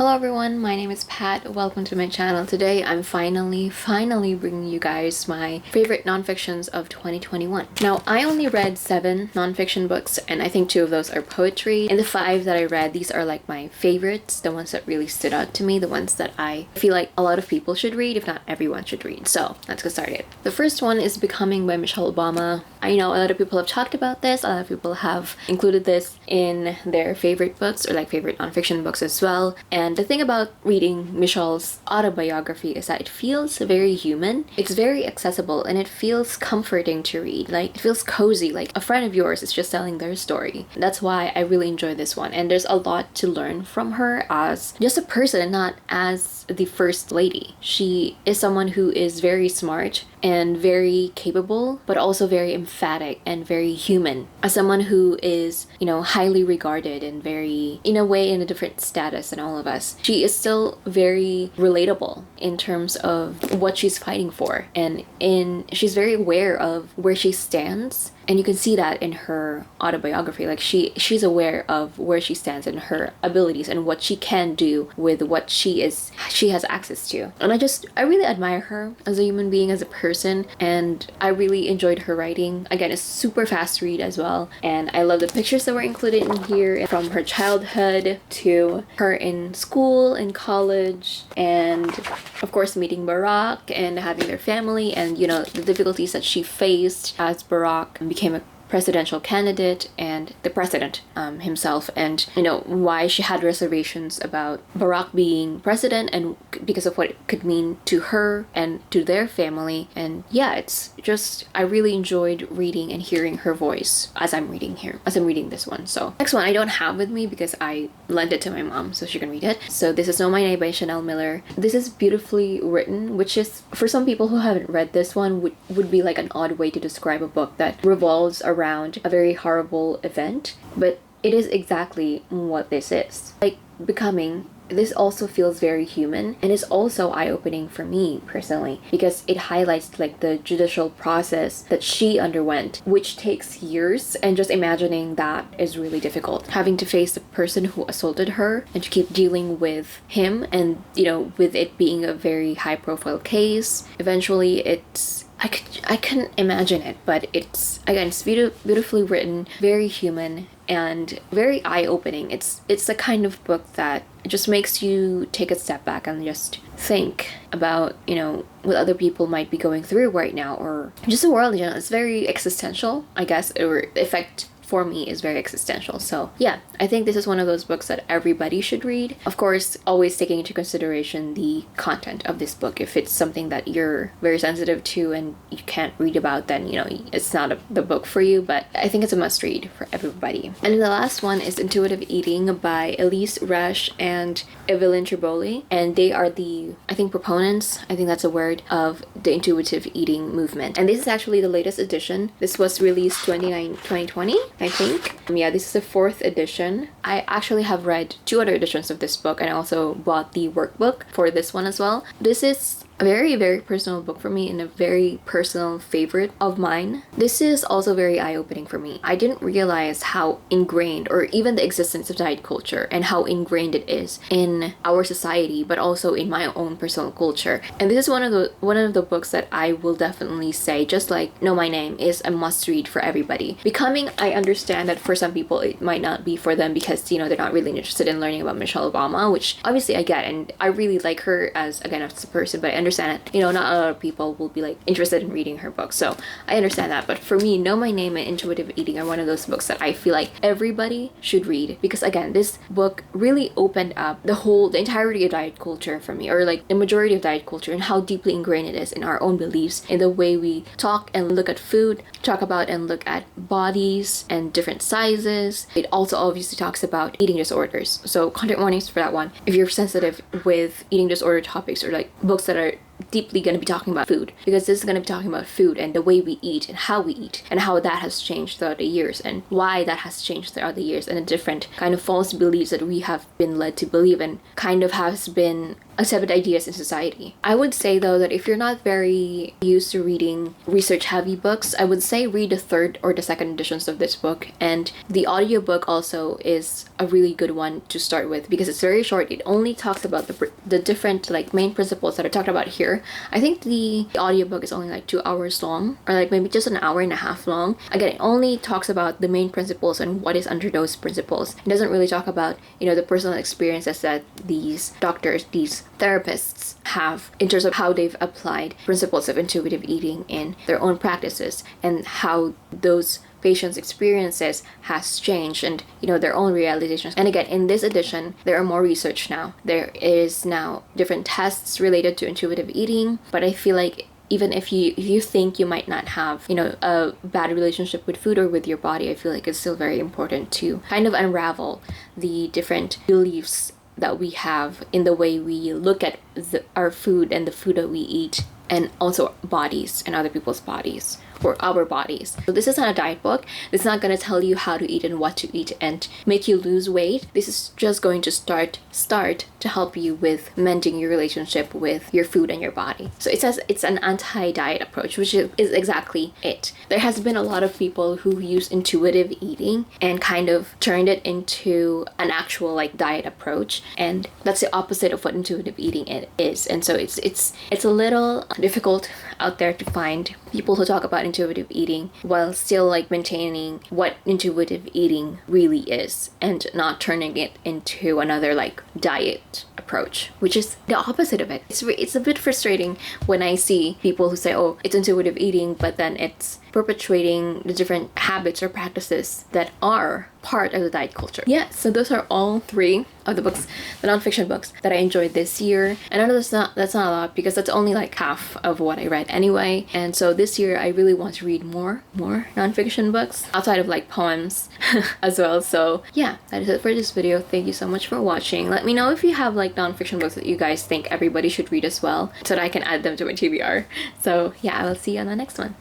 Hello everyone, my name is Pat. Welcome to my channel. Today I'm finally bringing you guys my favorite nonfictions of 2021. Now, I only read 7 nonfiction books, and I think 2 of those are poetry. And the 5 that I read, these are like my favorites, the ones that really stood out to me, the ones that I feel like a lot of people should read, if not everyone should read. So let's get started. The first one is Becoming by Michelle Obama. I know a lot of people have talked about this, a lot of people have included this in their favorite books or like favorite nonfiction books as well. And the thing about reading Michelle's autobiography is that it feels very human. It's very accessible and it feels comforting to read. Like, it feels cozy, like a friend of yours is just telling their story. That's why I really enjoy this one. And there's a lot to learn from her as just a person, not as the first lady. She is someone who is very smart and very capable, but also very emphatic and very human. As someone who is, highly regarded and very, in a way, in a different status than all of us, she is still very relatable in terms of what she's fighting for. And she's very aware of where she stands. And you can see that in her autobiography. Like, she's aware of where she stands and her abilities and what she can do with what she has access to. And I really admire her as a human being, as a person, and I really enjoyed her writing. Again, it's super fast read as well, and I love the pictures that were included in here, from her childhood to her in school, in college, and of course meeting Barack and having their family, and the difficulties that she faced as Barack became a presidential candidate and the president himself, and why she had reservations about Barack being president, and because of what it could mean to her and to their family. And yeah, it's just, I really enjoyed reading and hearing her voice as I'm reading this one. So next one I don't have with me because I lent it to my mom so she can read it. So this is Know My Name by Chanel Miller. This is beautifully written, which is, for some people who haven't read this one, would be like an odd way to describe a book that revolves around a very horrible event, but it is exactly what this is. Like Becoming, this also feels very human, and is also eye-opening for me personally, because it highlights like the judicial process that she underwent, which takes years, and just imagining that is really difficult. Having to face the person who assaulted her and to keep dealing with him, and with it being a very high-profile case. Eventually it's, I couldn't imagine it, but it's beautifully written, very human, and very eye-opening. It's the kind of book that just makes you take a step back and just think about, what other people might be going through right now, or just the world. It's very existential, I guess, or effect for me is very existential. So yeah, I think this is one of those books that everybody should read. Of course, always taking into consideration the content of this book. If it's something that you're very sensitive to and you can't read about, then it's not the book for you, but I think it's a must read for everybody. And then the last one is Intuitive Eating by Elise Resch and Evelyn Triboli, and they are the, I think, proponents, I think that's a word, of the intuitive eating movement. And this is actually the latest edition. This was released 2020, I think. Yeah, this is the 4th edition. I actually have read 2 other editions of this book, and I also bought the workbook for this one as well. This is a very, very personal book for me, and a very personal favorite of mine. This is also very eye-opening for me. I didn't realize how ingrained, or even the existence of diet culture, and how ingrained it is in our society, but also in my own personal culture. And this is one of the books that I will definitely say, just like Know My Name, is a must-read for everybody. Becoming, I understand that for some people it might not be for them because they're not really interested in learning about Michelle Obama, which obviously I get, and I really like her as a person, but I understand that not a lot of people will be like interested in reading her book, so I understand that. But for me, Know My Name and Intuitive Eating are one of those books that I feel like everybody should read, because again, this book really opened up the entirety of diet culture for me, or like the majority of diet culture, and how deeply ingrained it is in our own beliefs, in the way we talk and look at food, talk about and look at bodies and different sizes. It also obviously talks about eating disorders, so content warnings for that one if you're sensitive with eating disorder topics, or like books that are deeply going to be talking about food, because this is going to be talking about food and the way we eat and how we eat and how that has changed throughout the years and why that has changed throughout the years, and the different kind of false beliefs that we have been led to believe and kind of has been accepted ideas in society. I would say though that if you're not very used to reading research heavy books, I would say read the third or the second editions of this book, and the audiobook also is a really good one to start with because it's very short. It only talks about the different like main principles that I talked about here. I think the audiobook is only like 2 hours long, or like maybe just an hour and a half long. Again, it only talks about the main principles and what is under those principles. It doesn't really talk about, you know, the personal experiences that these doctors, these therapists have in terms of how they've applied principles of intuitive eating in their own practices and how those patients' experiences has changed and, you know, their own realizations. And again, in this edition, there are more research now. There is now different tests related to intuitive eating, but I feel like even if you think you might not have, you know, a bad relationship with food or with your body, I feel like it's still very important to kind of unravel the different beliefs that we have in the way we look at our food and the food that we eat, and also bodies and other people's bodies or our bodies. So this is not a diet book. It's not going to tell you how to eat and what to eat and make you lose weight. This is just going to start to help you with mending your relationship with your food and your body. So it says it's an anti-diet approach, which is exactly it. There has been a lot of people who use intuitive eating and kind of turned it into an actual like diet approach, and that's the opposite of what intuitive eating is. And so it's a little difficult out there to find people who talk about intuitive eating while still like maintaining what intuitive eating really is and not turning it into another like diet approach, which is the opposite of it. It's a bit frustrating when I see people who say, oh, it's intuitive eating, but then it's perpetuating the different habits or practices that are part of the diet culture. Yeah, so those are all 3 of the books, the nonfiction books that I enjoyed this year. And I know that's not a lot because that's only like half of what I read anyway. And so this year I really want to read more nonfiction books outside of like poems as well. So yeah, that is it for this video. Thank you so much for watching. Let me know if you have like nonfiction books that you guys think everybody should read as well, so that I can add them to my TBR. So yeah, I will see you on the next one.